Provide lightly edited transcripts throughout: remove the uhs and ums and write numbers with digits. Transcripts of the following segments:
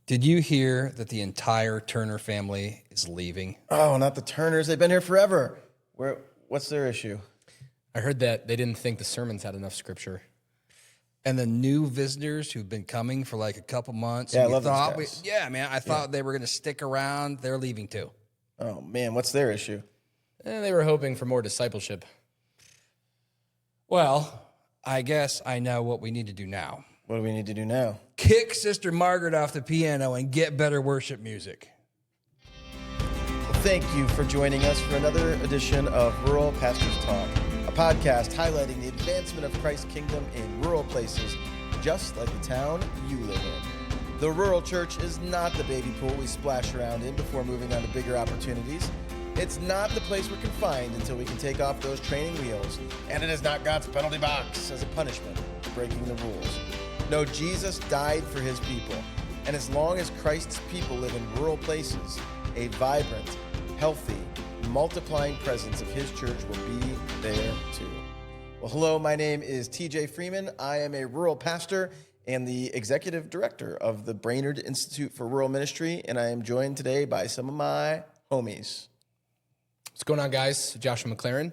Did you hear that the entire Turner family is leaving? Oh, not the Turners. They've been here forever. What's their issue? I heard that they didn't think the sermons had enough scripture. And the new visitors who've been coming for like a couple months. Yeah, I love those guys. I thought they were going to stick around. They're leaving too. Oh, man, what's their issue? They were hoping for more discipleship. Well, I guess I know what we need to do now. What do we need to do now? Kick Sister Margaret off the piano and get better worship music. Well, thank you for joining us for another edition of Rural Pastors Talk, a podcast highlighting the advancement of Christ's kingdom in rural places, just like the town you live in. The rural church is not the baby pool we splash around in before moving on to bigger opportunities. It's not the place we're confined until we can take off those training wheels. And it is not God's penalty box as a punishment for breaking the rules. No, Jesus died for his people. And as long as Christ's people live in rural places, a vibrant, healthy, multiplying presence of his church will be there too. Well, hello, my name is TJ Freeman. I am a rural pastor and the executive director of the Brainerd Institute for Rural Ministry. And I am joined today by some of my homies. What's going on, guys? Joshua McLaren,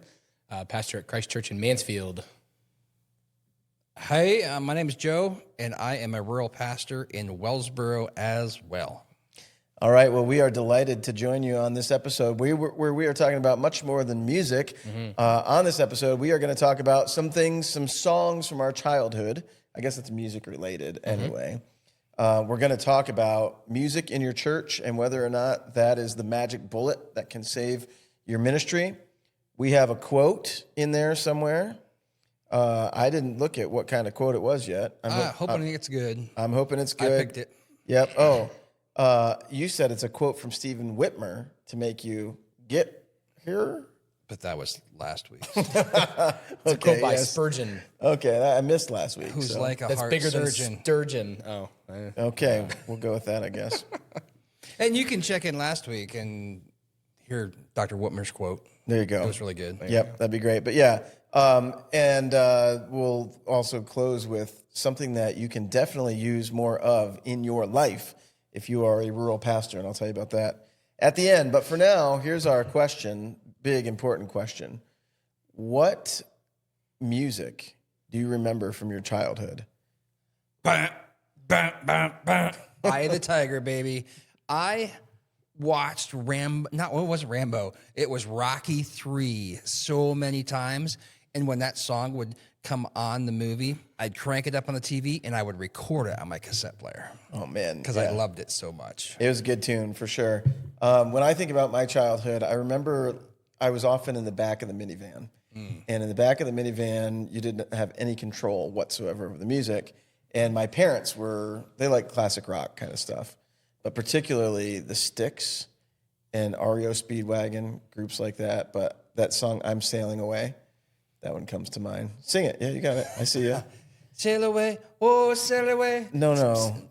pastor at Christ Church in Mansfield. Hey, my name is Joe, and I am a rural pastor in Wellsboro as well. All right, well, we are delighted to join you on this episode where we are talking about much more than music. On this episode, we are going to talk about some songs from our childhood. I guess it's music related anyway. We're going to talk about music in your church and whether or not that is the magic bullet that can save your ministry. We have a quote in there somewhere. I didn't look at what kind of quote it was yet. I'm hoping it's good. I'm hoping it's good. I picked it. Yep. Oh, you said it's a quote from Stephen Whitmer to make you get here. But that was last week. It's a quote by Spurgeon. Okay, I missed last week. Who's so. like a That's heart bigger surgeon. than Sturgeon. Oh. Okay, we'll go with that, I guess. And you can check in last week and hear Dr. Whitmer's quote. There you go. It was really good. Yep, that'd be great. But yeah, and we'll also close with something that you can definitely use more of in your life if you are a rural pastor, and I'll tell you about that at the end. But for now, here's our question, big, important question. What music do you remember from your childhood? Bah, bah, bah, bah. Eye of the Tiger, baby. I watched Rambo. It wasn't Rambo. It was Rocky 3 so many times. And when that song would come on the movie, I'd crank it up on the TV and I would record it on my cassette player. Oh, man. Because I loved it so much. It was a good tune, for sure. When I think about my childhood, I remember I was often in the back of the minivan. And in the back of the minivan, you didn't have any control whatsoever over the music. And my parents they like classic rock kind of stuff. But particularly the Styx and REO Speedwagon, groups like that. But that song, I'm Sailing Away, that one comes to mind. Sing it. Yeah, you got it. I see you. Sail away, oh, sail away. No,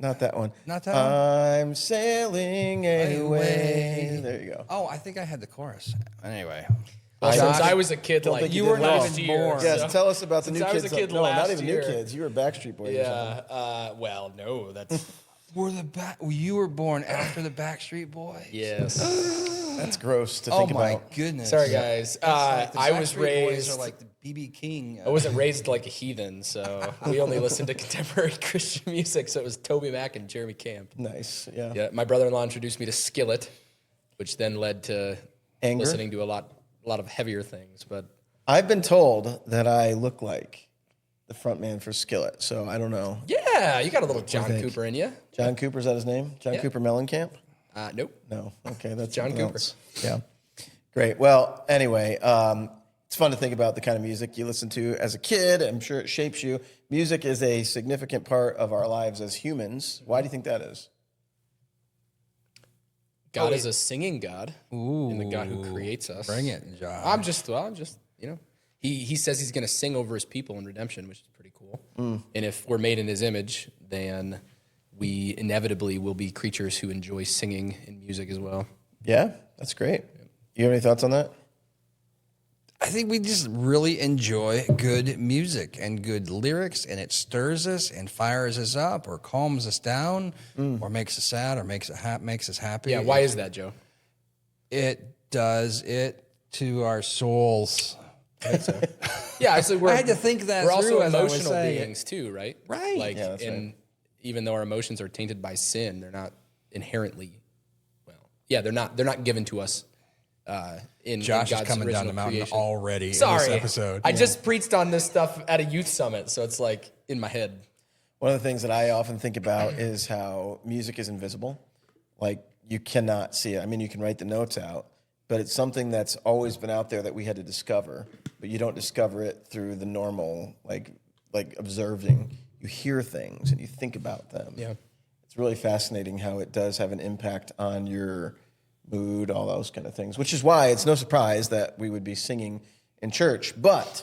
not that one. Not that one? I'm sailing away. There you go. Oh, I think I had the chorus. Anyway. Since I was a kid, don't like think you did were not well. even born. Yes, tell us about the new Since I kids. was a kid no, not last even year. new kids. You were a Backstreet Boys or something. Yeah. Well, no, that's You were born after the Backstreet Boys? yes. That's gross to Oh think my about. goodness. Sorry, guys. Like the I was Backstreet Boys raised. are like the BB King. I wasn't raised like a heathen, so we only listened to contemporary Christian music. So it was Toby Mac and Jeremy Camp. Nice, yeah. Yeah, my brother-in-law introduced me to Skillet, which then led to Anger? listening to a lot of heavier things. But I've been told that I look like the front man for Skillet, so I don't know. yeah, you got a little John think? Cooper in you. John Cooper, is that his name? John Yeah. Cooper Mellencamp? Nope. No. Okay, that's John something Cooper. else. Yeah. Great. Well, anyway, it's fun to think about the kind of music you listen to as a kid. I'm sure it shapes you. Music is a significant part of our lives as humans. Why do you think that is? God is a singing God, Ooh. and the God who creates us. Bring it, John. I'm just, he says he's going to sing over his people in redemption, which is pretty cool. And if we're made in his image, then we inevitably will be creatures who enjoy singing and music as well. Yeah, that's great. You have any thoughts on that? I think we just really enjoy good music and good lyrics, and it stirs us and fires us up, or calms us down, or makes us sad, or makes us happy. Yeah, why is that, Joe? It does it to our souls. Yeah, actually, I had to think that we're through also as I was emotional saying it. beings too, right? Right. Like, Yeah, that's and even though our emotions are tainted by sin, they're not inherently, they're not given to us. In Josh God's is coming down the original mountain creation. already Sorry, in this episode. I just preached on this stuff at a youth summit, so it's like in my head. One of the things that I often think about is how music is invisible. Like, you cannot see it. I mean, you can write the notes out, but it's something that's always been out there that we had to discover. But you don't discover it through the normal, like observing. You hear things and you think about them. Yeah. It's really fascinating how it does have an impact on your mood, all those kind of things, which is why it's no surprise that we would be singing in church. But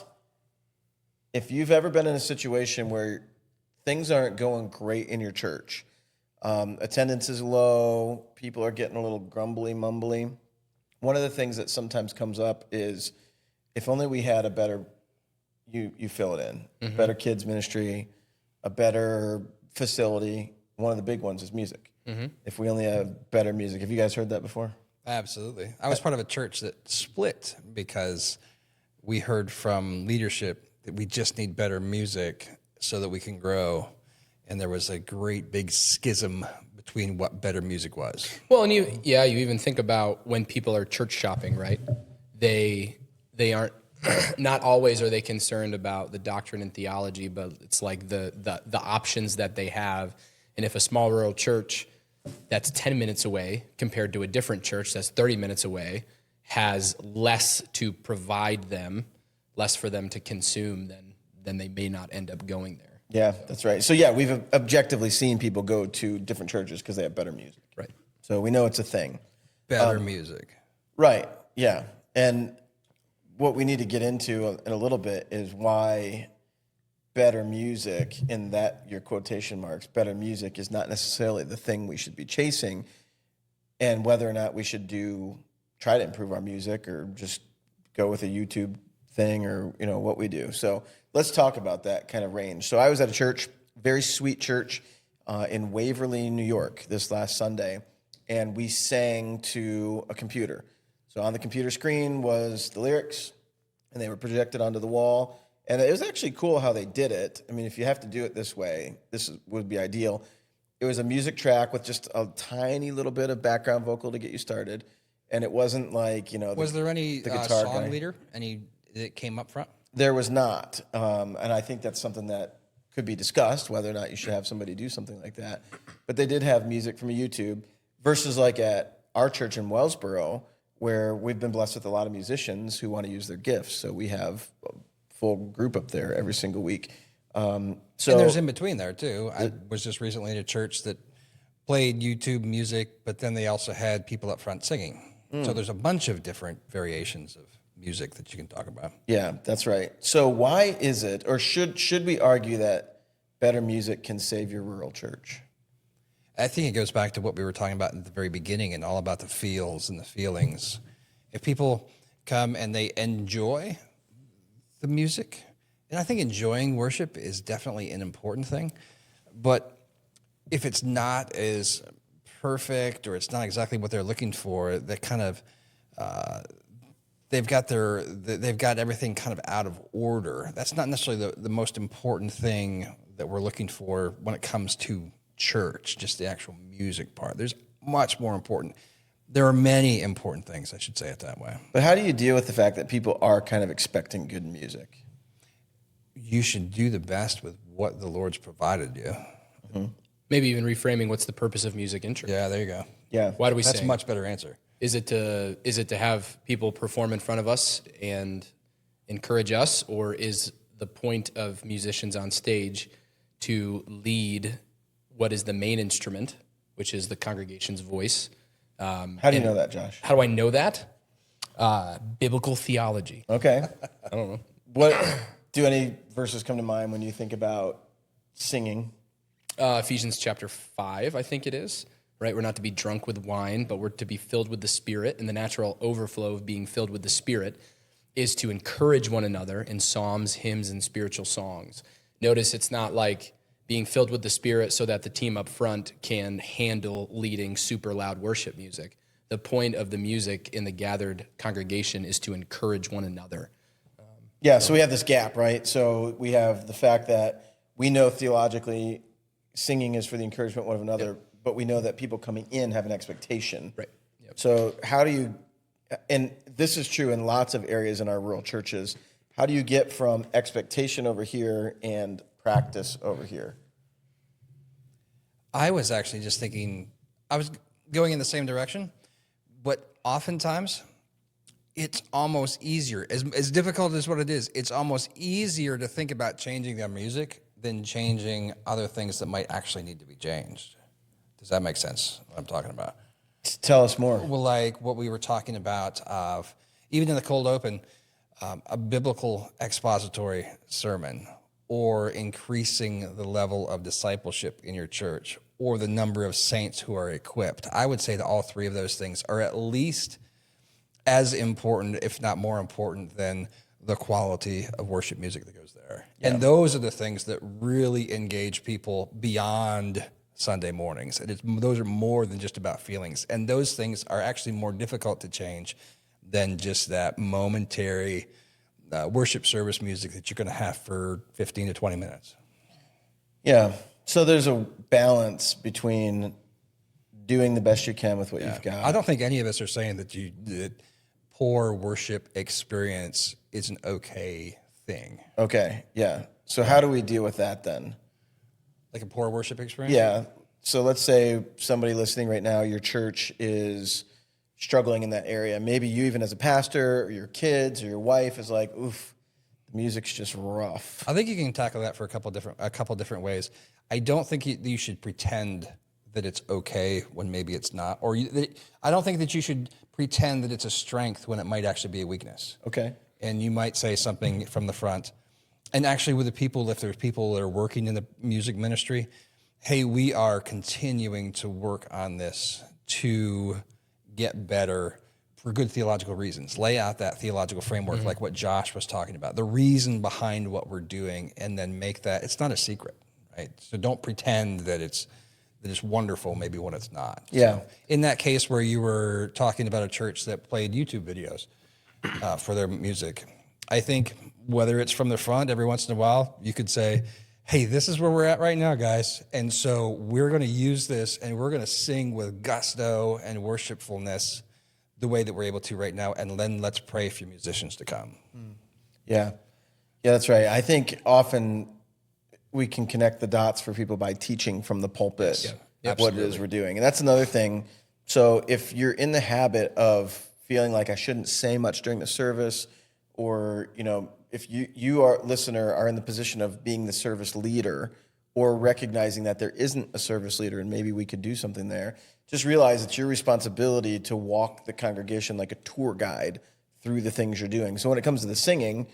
if you've ever been in a situation where things aren't going great in your church, attendance is low, people are getting a little grumbly, mumbly, one of the things that sometimes comes up is, if only we had a better, you fill it in, better kids ministry, a better facility. One of the big ones is music. If we only have better music. Have you guys heard that before? Absolutely. I was part of a church that split because we heard from leadership that we just need better music so that we can grow. And there was a great big schism between what better music was. Well, and you even think about when people are church shopping, right? They aren't, not always are they concerned about the doctrine and theology, but it's like the options that they have. And if a small rural church that's 10 minutes away compared to a different church that's 30 minutes away has less to provide them, less for them to consume, then they may not end up going there. Yeah, that's right. So yeah, we've objectively seen people go to different churches because they have better music. Right. So we know it's a thing. Better music. Right, yeah. And what we need to get into in a little bit is why better music, in that your quotation marks, better music is not necessarily the thing we should be chasing, and whether or not we should try to improve our music or just go with a YouTube thing, or what we do. So let's talk about that kind of range. So I was at a church, very sweet church in Waverly, New York this last Sunday, and we sang to a computer. So on the computer screen was the lyrics, and they were projected onto the wall. And it was actually cool how they did it. I mean, if you have to do it this way, would be ideal. It was a music track with just a tiny little bit of background vocal to get you started. And it wasn't like, Was there any the guitar song guy. leader? Any that came up front? There was not. And I think that's something that could be discussed, whether or not you should have somebody do something like that. But they did have music from a YouTube versus like at our church in Wellsboro, where we've been blessed with a lot of musicians who want to use their gifts. So we have full group up there every single week. So And there's in between there too. I was just recently in a church that played YouTube music, but then they also had people up front singing. So there's a bunch of different variations of music that you can talk about. yeah, that's right. So why is it, or should we argue that better music can save your rural church? I think it goes back to what we were talking about at the very beginning and all about the feels and the feelings. If people come and they enjoy the music, and I think enjoying worship is definitely an important thing, but if it's not as perfect or it's not exactly what they're looking for, that kind of they've got everything kind of out of order. That's not necessarily the most important thing that we're looking for when it comes to church, just the actual music part. There's much more important. There are many important things, I should say it that way. But how do you deal with the fact that people are kind of expecting good music? You should do the best with what the Lord's provided you. Maybe even reframing what's the purpose of music in church. Yeah, there you go. Yeah. Why do we That's sing? a much better answer. Is it to have people perform in front of us and encourage us, or is the point of musicians on stage to lead what is the main instrument, which is the congregation's voice? How do you know that, Josh? How do I know that? Biblical theology. Okay. I don't know. What do any verses come to mind when you think about singing? Ephesians chapter 5, I think it is. Right, we're not to be drunk with wine, but we're to be filled with the Spirit, and the natural overflow of being filled with the Spirit is to encourage one another in psalms, hymns, and spiritual songs. Notice it's not like being filled with the Spirit so that the team up front can handle leading super loud worship music. The point of the music in the gathered congregation is to encourage one another. Yeah, so we have this gap, right? So we have the fact that we know theologically singing is for the encouragement one of another, but we know that people coming in have an expectation. Right. Yep. So how do you, and this is true in lots of areas in our rural churches, how do you get from expectation over here and practice over here? I was actually just thinking, I was going in the same direction, but oftentimes it's almost easier. As difficult as what it is, it's almost easier to think about changing their music than changing other things that might actually need to be changed. Does that make sense, what I'm talking about? Tell us more. Well, like what we were talking about of, even in the cold open, a biblical expository sermon, or increasing the level of discipleship in your church, or the number of saints who are equipped. I would say that all three of those things are at least as important, if not more important, than the quality of worship music that goes there. Yeah. And those are the things that really engage people beyond Sunday mornings. And those are more than just about feelings. And those things are actually more difficult to change than just that momentary worship service music that you're going to have for 15 to 20 minutes. Yeah. So there's a balance between doing the best you can with what you've got. I don't think any of us are saying that poor worship experience is an okay thing. Okay. Yeah. So how do we deal with that then? Like a poor worship experience? Yeah. So let's say somebody listening right now, your church is struggling in that area. Maybe you even as a pastor or your kids or your wife is like, oof, the music's just rough. I think you can tackle that for a couple different ways. I don't think you should pretend that it's okay when maybe it's not. I don't think that you should pretend that it's a strength when it might actually be a weakness. Okay. And you might say something from the front. And actually with the people, if there's people that are working in the music ministry, hey, we are continuing to work on this to get better for good theological reasons. Lay out that theological framework like what Josh was talking about, the reason behind what we're doing, and then make that, it's not a secret, right? So don't pretend that it's wonderful maybe when it's not. Yeah. So in that case where you were talking about a church that played YouTube videos for their music, I think whether it's from the front every once in a while, you could say, hey, this is where we're at right now, guys. And so we're going to use this and we're going to sing with gusto and worshipfulness the way that we're able to right now. And then let's pray for musicians to come. Yeah. Yeah, that's right. I think often we can connect the dots for people by teaching from the pulpit what it is we're doing. And that's another thing. So if you're in the habit of feeling like I shouldn't say much during the service, or, if you are listener are in the position of being the service leader, or recognizing that there isn't a service leader and maybe we could do something there, just realize it's your responsibility to walk the congregation like a tour guide through the things you're doing. So when it comes to the singing,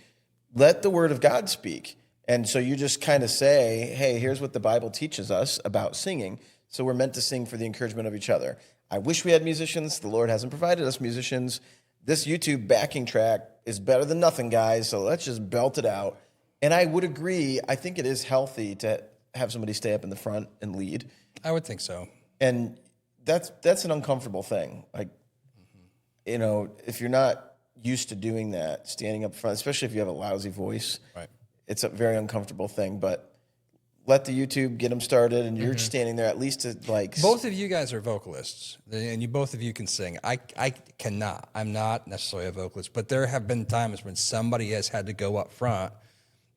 let the word of God speak. And so you just kind of say, hey, here's what the Bible teaches us about singing. So we're meant to sing for the encouragement of each other. I wish we had musicians. The Lord hasn't provided us musicians. This YouTube backing track is better than nothing, guys, so let's just belt it out. And I would agree, I think it is healthy to have somebody stay up in the front and lead. I would think so. And that's an uncomfortable thing. Like, if you're not used to doing that, standing up front, especially if you have a lousy voice, right, it's a very uncomfortable thing. But let the YouTube get them started, and you're standing there at least to like. Both of you guys are vocalists, and both of you can sing. I cannot. I'm not necessarily a vocalist, but there have been times when somebody has had to go up front,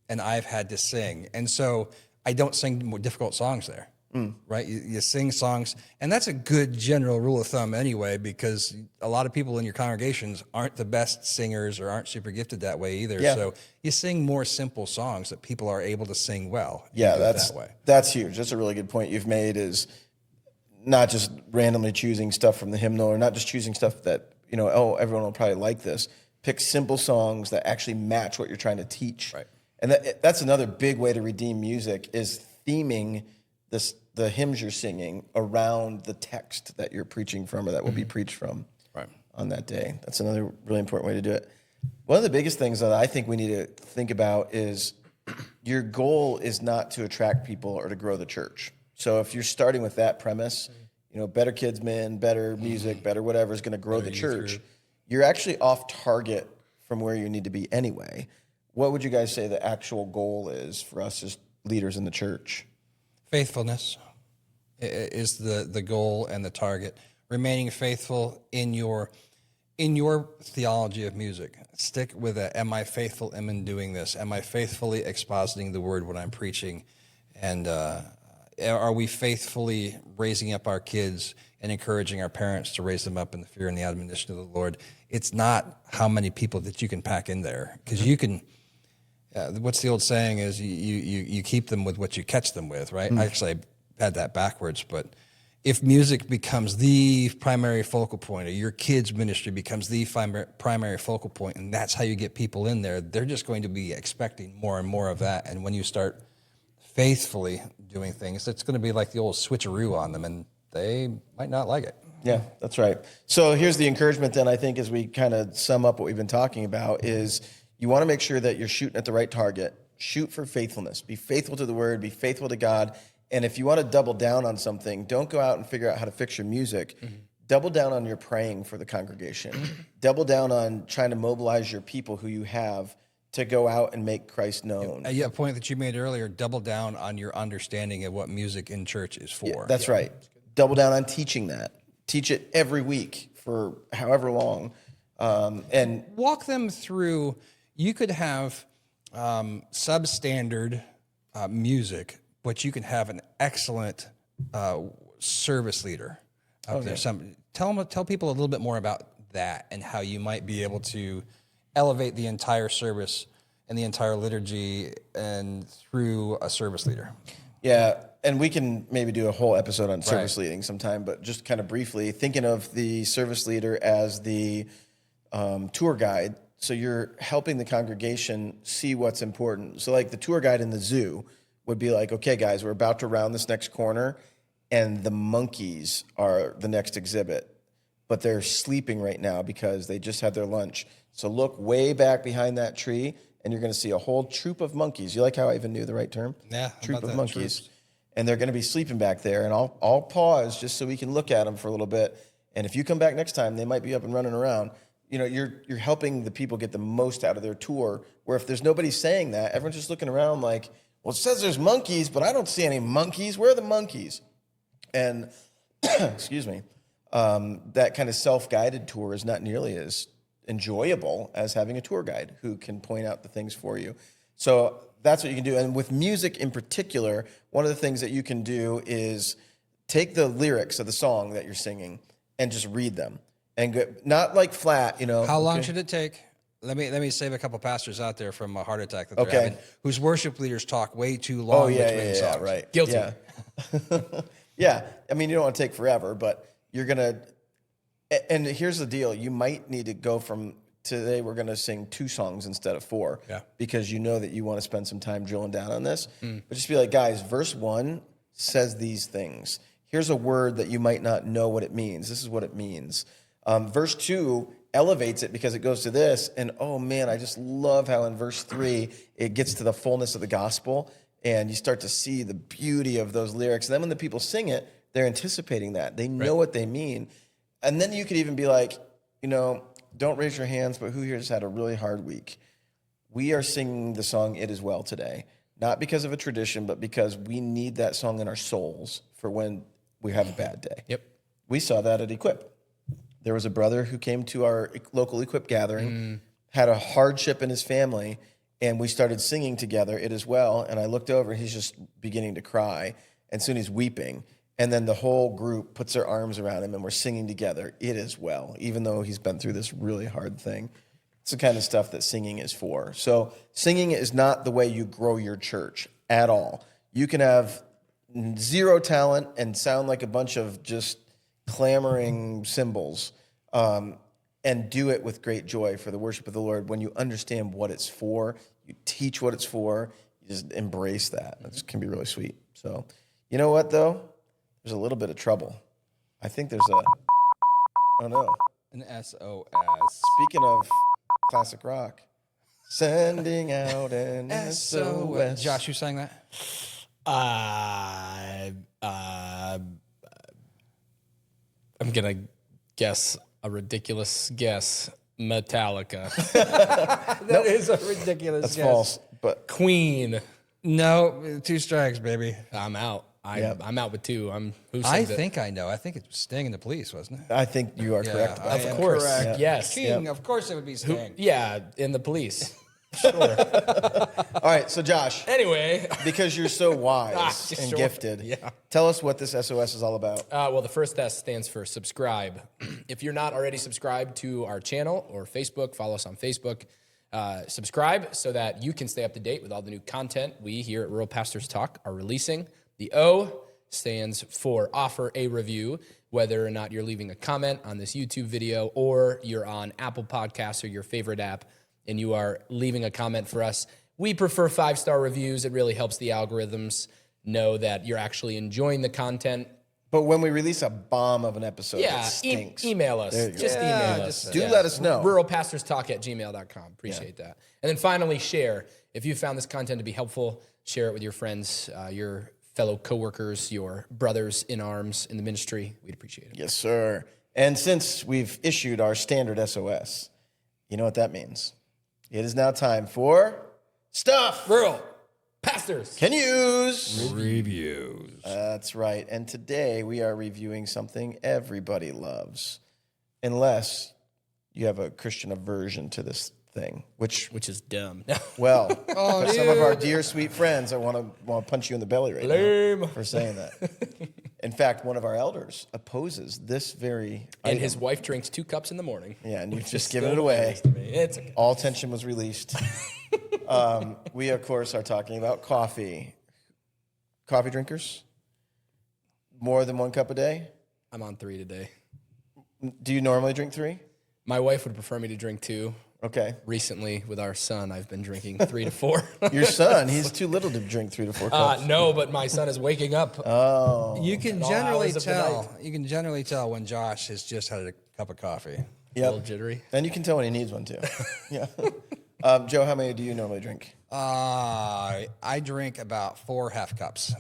and I've had to sing, and so I don't sing more difficult songs there. Right? You sing songs, and that's a good general rule of thumb anyway, because a lot of people in your congregations aren't the best singers or aren't super gifted that way either. Yeah. So you sing more simple songs that people are able to sing well. Yeah, that's huge. That's a really good point you've made, is not just randomly choosing stuff from the hymnal, or not just choosing stuff that, everyone will probably like this. Pick simple songs that actually match what you're trying to teach. Right. And that's another big way to redeem music, is theming the hymns you're singing around the text that you're preaching from, or that will be preached from on that day. That's another really important way to do it. One of the biggest things that I think we need to think about is your goal is not to attract people or to grow the church. So if you're starting with that premise, better kids, men, better music, better whatever is going to grow the church, you're actually off target from where you need to be anyway. What would you guys say the actual goal is for us as leaders in the church? Faithfulness is the goal and the target. Remaining faithful in your theology of music. Stick with it. Am I faithful in doing this? Am I faithfully expositing the word when I'm preaching? And are we faithfully raising up our kids and encouraging our parents to raise them up in the fear and the admonition of the Lord? It's not how many people that you can pack in there, because you can. What's the old saying is you keep them with what you catch them with, right? Actually, I had that backwards, but if music becomes the primary focal point, or your kids' ministry becomes the primary focal point, and that's how you get people in there, they're just going to be expecting more and more of that. And when you start faithfully doing things, it's going to be like the old switcheroo on them, and they might not like it. Yeah, that's right. So here's the encouragement then, I think, as we kind of sum up what we've been talking about, is you want to make sure that you're shooting at the right target. Shoot for faithfulness. Be faithful to the word. Be faithful to God. And if you want to double down on something, don't go out and figure out how to fix your music. Double down on your praying for the congregation. Double down on trying to mobilize your people who you have to go out and make Christ known. A point that you made earlier, double down on your understanding of what music in church is for. Yeah, that's right. Double down on teaching that. Teach it every week for however long. And walk them through. You could have substandard music, but you can have an excellent service leader up there. Tell people a little bit more about that and how you might be able to elevate the entire service and the entire liturgy and through a service leader. Yeah, and we can maybe do a whole episode on service leading sometime, but just kind of briefly, thinking of the service leader as the tour guide. So you're helping the congregation see what's important. So like the tour guide in the zoo would be like, okay, guys, we're about to round this next corner, and the monkeys are the next exhibit, but they're sleeping right now because they just had their lunch. So look way back behind that tree, and you're going to see a whole troop of monkeys. You like how I even knew the right term? Yeah. Troop of monkeys. And they're going to be sleeping back there, and I'll pause just so we can look at them for a little bit. And if you come back next time, they might be up and running around. You're helping the people get the most out of their tour, where if there's nobody saying that, everyone's just looking around like, well, it says there's monkeys, but I don't see any monkeys. Where are the monkeys? And, excuse me, that kind of self-guided tour is not nearly as enjoyable as having a tour guide who can point out the things for you. So that's what you can do. And with music in particular, one of the things that you can do is take the lyrics of the song that you're singing and just read them. And go, not like flat, How long should it take? Let me save a couple pastors out there from a heart attack that they're having, whose worship leaders talk way too long between songs. Right. Guilty. Yeah. Yeah. I mean, you don't want to take forever, but you're going to, and here's the deal. You might need to go from today, we're going to sing 2 songs instead of 4, because you know that you want to spend some time drilling down on this. But just be like, guys, verse 1 says these things. Here's a word that you might not know what it means. This is what it means. Verse 2 elevates it because it goes to this. And, oh, man, I just love how in verse 3 it gets to the fullness of the gospel. And you start to see the beauty of those lyrics. And then when the people sing it, they're anticipating that. They know what they mean. And then you could even be like, don't raise your hands, but who here has had a really hard week? We are singing the song It Is Well today, not because of a tradition, but because we need that song in our souls for when we have a bad day. Yep. We saw that at Equip. There was a brother who came to our local Equip gathering, had a hardship in his family, and we started singing together, It Is Well, and I looked over, and he's just beginning to cry, and soon he's weeping. And then the whole group puts their arms around him, and we're singing together, It Is Well, even though he's been through this really hard thing. It's the kind of stuff that singing is for. So singing is not the way you grow your church at all. You can have 0 talent and sound like a bunch of just clamoring cymbals, and do it with great joy for the worship of the Lord. When you understand what it's for, you teach what it's for, you just embrace that. It can be really sweet. So, you know what, though? There's a little bit of trouble. I think there's oh no. An SOS. Speaking of classic rock. Sending out an SOS. Josh, who sang that? I'm gonna guess a ridiculous guess. Metallica. That is a ridiculous That's guess. false, but Queen. No, 2 strikes, baby. I'm out. Yep. I'm out with 2. Who I sings it? think I know. I think it was Sting and the Police, wasn't it? I think you are correct. I Of am course. correct. Yes. King, of course it would be Sting. Yeah, in the Police. All right, so Josh, Anyway. because you're so wise and sure. gifted, Yeah. tell us what this SOS is all about. Well, the first S stands for subscribe. If you're not already subscribed to our channel or Facebook, follow us on Facebook. Subscribe so that you can stay up to date with all the new content we here at Rural Pastors Talk are releasing. The O stands for offer a review, whether or not you're leaving a comment on this YouTube video or you're on Apple Podcasts or your favorite app and you are leaving a comment for us. We prefer 5-star reviews. It really helps the algorithms know that you're actually enjoying the content. But when we release a bomb of an episode, it stinks. Email us. There you go. Just email us. Do let us know. ruralpastorstalk@gmail.com. Appreciate that. And then finally, share. If you found this content to be helpful, share it with your friends, your fellow coworkers, your brothers in arms in the ministry. We'd appreciate it. Yes, sir. And since we've issued our standard SOS, you know what that means. It is now time for Stuff Rural Pastors Can Use. Reviews. That's right. And today we are reviewing something everybody loves, unless you have a Christian aversion to this thing, which is dumb. well, for some of our dear sweet friends, I want to punch you in the belly right now for saying that. In fact, one of our elders opposes this very And item. his wife drinks 2 cups in the morning. Yeah, and you've just given it away. It's okay. All tension was released. We, of course, are talking about coffee. Coffee drinkers? More than 1 cup a day? I'm on 3 today. Do you normally drink 3? My wife would prefer me to drink 2. Okay. Recently, with our son, I've been drinking 3 to 4. Your son, he's too little to drink 3 to 4 cups. No, but my son is waking up. You can all generally hours of the tell. You can generally tell when Josh has just had a cup of coffee. A little jittery. And you can tell when he needs one, too. Yeah. Joe, how many do you normally drink? I drink about 4 half cups.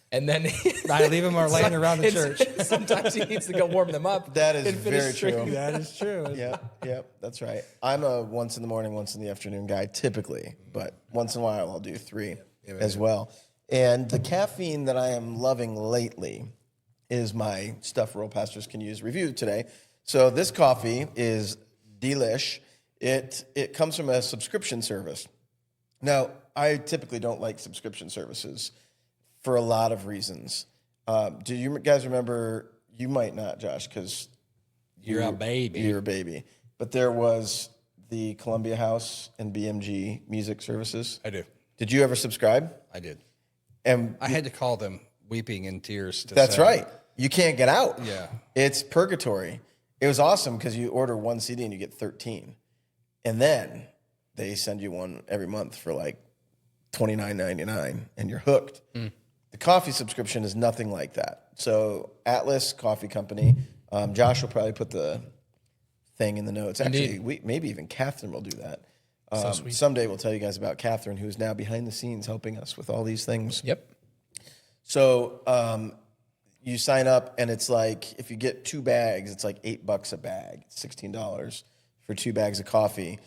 And then I leave them laying around the church. Sometimes he needs to go warm them up. That is and finish very true. drinking. That is true. Yep, that's right. I'm a once in the morning, once in the afternoon guy, typically, but once in a while I'll do 3 as well. And the caffeine that I am loving lately is my Stuff Rural Pastors Can Use review today. So this coffee is delish. It comes from a subscription service. Now, I typically don't like subscription services for a lot of reasons. Do you guys remember? You might not, Josh, because You're a baby. You're a baby. But there was the Columbia House and BMG music services. I do. Did you ever subscribe? I did. And I had to call them weeping in tears. that's say, right. You can't get out. Yeah. It's purgatory. It was awesome because you order 1 CD and you get 13. And then they send you one every month for like $29.99 and you're hooked. The coffee subscription is nothing like that. So Atlas Coffee Company, Josh will probably put the thing in the notes. Actually, maybe even Catherine will do that. Someday we'll tell you guys about Catherine, who's now behind the scenes helping us with all these things. Yep. So you sign up, and it's like, if you get 2 bags, it's like $8 a bag, $16 for 2 bags of coffee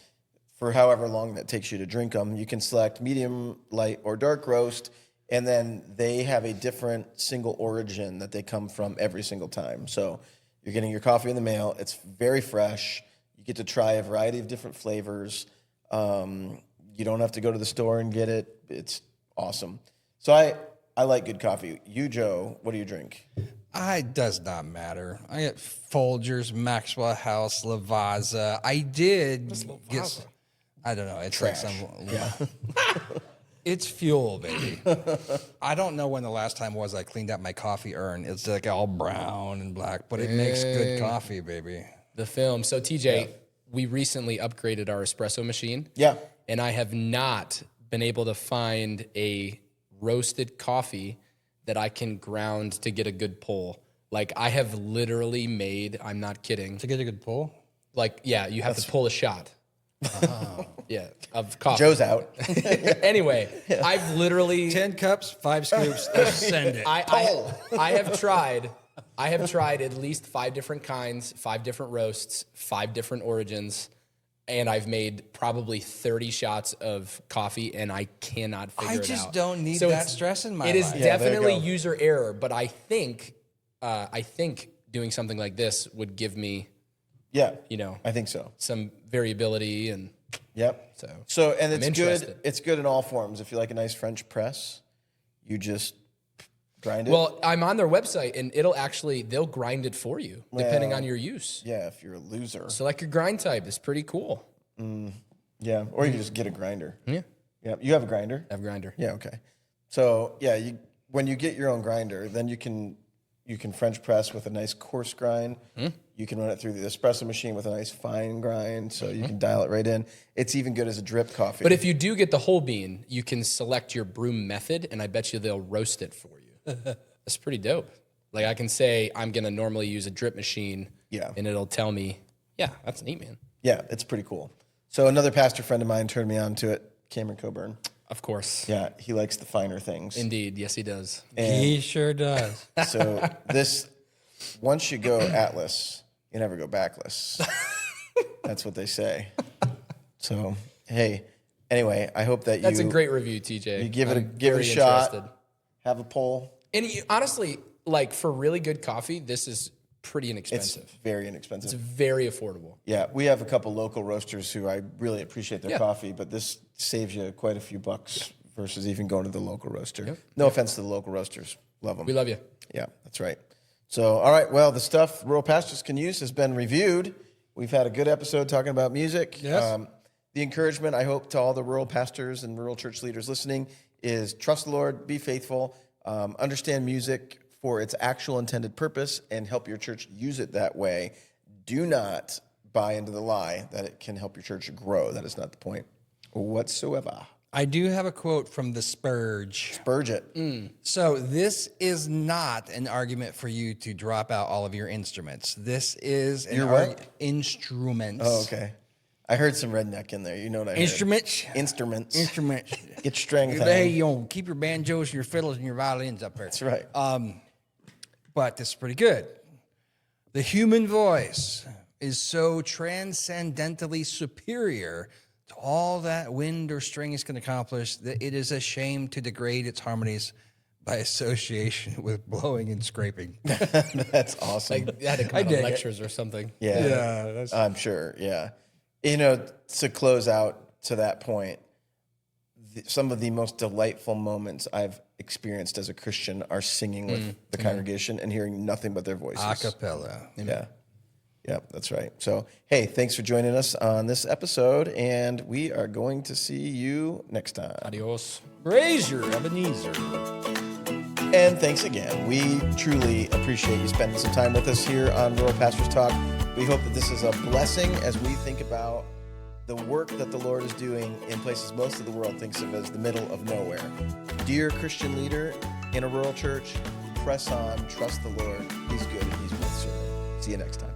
for however long that takes you to drink them. You can select medium, light, or dark roast, and then they have a different single origin that they come from every single time. So you're getting your coffee in the mail. It's very fresh. You get to try a variety of different flavors. You don't have to go to the store and get it. It's awesome. So I like good coffee. You, Joe, what do you drink? It does not matter. I get Folgers, Maxwell House, Lavazza. I did get. I don't know. It's Trash. like some. It's fuel, baby. I don't know when the last time was I cleaned out my coffee urn. It's like all brown and black, but it makes good coffee, baby. The film. So TJ, we recently upgraded our espresso machine. Yeah. And I have not been able to find a roasted coffee that I can ground to get a good pull. Like I have literally made, I'm not kidding. To get a good pull? Like, yeah, you have to pull a shot. Yeah, of coffee. Joe's out. Anyway, I've literally 10 cups, 5 scoops, just send it. I have tried at least 5 different kinds, 5 different roasts, 5 different origins, and I've made probably 30 shots of coffee, and I cannot figure it out. I just don't need So that it's- stress in my It life. is Yeah, there you definitely go. user error, but I think doing something like this would give me, Yeah, I I think so. some variability, and Yep. so and it's interested. good. It's good in all forms. If you like a nice French press, you just grind it. well, I'm on their website, and they'll grind it for you depending on your use. yeah, if you're a loser. Select your grind type. It's pretty cool. Yeah, or you can just get a grinder. Yeah, Yeah, you have a grinder? I have a grinder. Yeah, okay. So yeah, when you get your own grinder, then you can French press with a nice coarse grind. You can run it through the espresso machine with a nice fine grind, so you can dial it right in. It's even good as a drip coffee. But if you do get the whole bean, you can select your brew method, and I bet you they'll roast it for you. That's pretty dope. Like I can say I'm gonna normally use a drip machine, Yeah. and it'll tell me, yeah, that's neat, man. Yeah, it's pretty cool. So another pastor friend of mine turned me on to it, Cameron Coburn. Of course. Yeah, he likes the finer things. Indeed. Yes, he does. He sure does. So once you go Atlas, you never go backless. That's what they say. So hey, anyway, I hope that That's a great review, TJ. you give it I'm a very shot. interested. Have a poll. And honestly, like for really good coffee, this is pretty It's inexpensive. very inexpensive. It's very affordable. Yeah, we have a couple local roasters who I really appreciate their Yeah. coffee, but this saves you quite a few bucks versus even going to the local roaster. No offense to the local roasters. Love them. We love you. Yeah, that's right. So, all right, well, the stuff rural pastors can use has been reviewed. We've had a good episode talking about music. Yes. The encouragement, I hope, to all the rural pastors and rural church leaders listening is trust the Lord, be faithful, understand music for its actual intended purpose, and help your church use it that way. Do not buy into the lie that it can help your church grow. That is not the point whatsoever. I do have a quote from the Spurge. Spurge it. So this is not an argument for you to drop out all of your instruments. This is an Your what? Instruments. Oh, okay. I heard some redneck in there. You know what I heard. Instruments. Instruments. Instruments. Get your strength. Hey, you know, keep your banjos and your fiddles and your violins up there. That's right. But this is pretty good. The human voice is so transcendentally superior to all that wind or strings can accomplish that it is a shame to degrade its harmonies by association with blowing and scraping. That's awesome. Like, I had to come I out dig on it. lectures or something. Yeah, I'm sure. Yeah. You know, to close out to that point, some of the most delightful moments I've experienced as a Christian are singing with the congregation and hearing nothing but their voices. A cappella. Yeah. Yeah, that's right. So, hey, thanks for joining us on this episode, and we are going to see you next time. Adios. Razor Ebenezer. And thanks again. We truly appreciate you spending some time with us here on Rural Pastors Talk. We hope that this is a blessing as we think about the work that the Lord is doing in places most of the world thinks of as the middle of nowhere. Dear Christian leader in a rural church, press on, trust the Lord. He's good and he's worth serving. See you next time.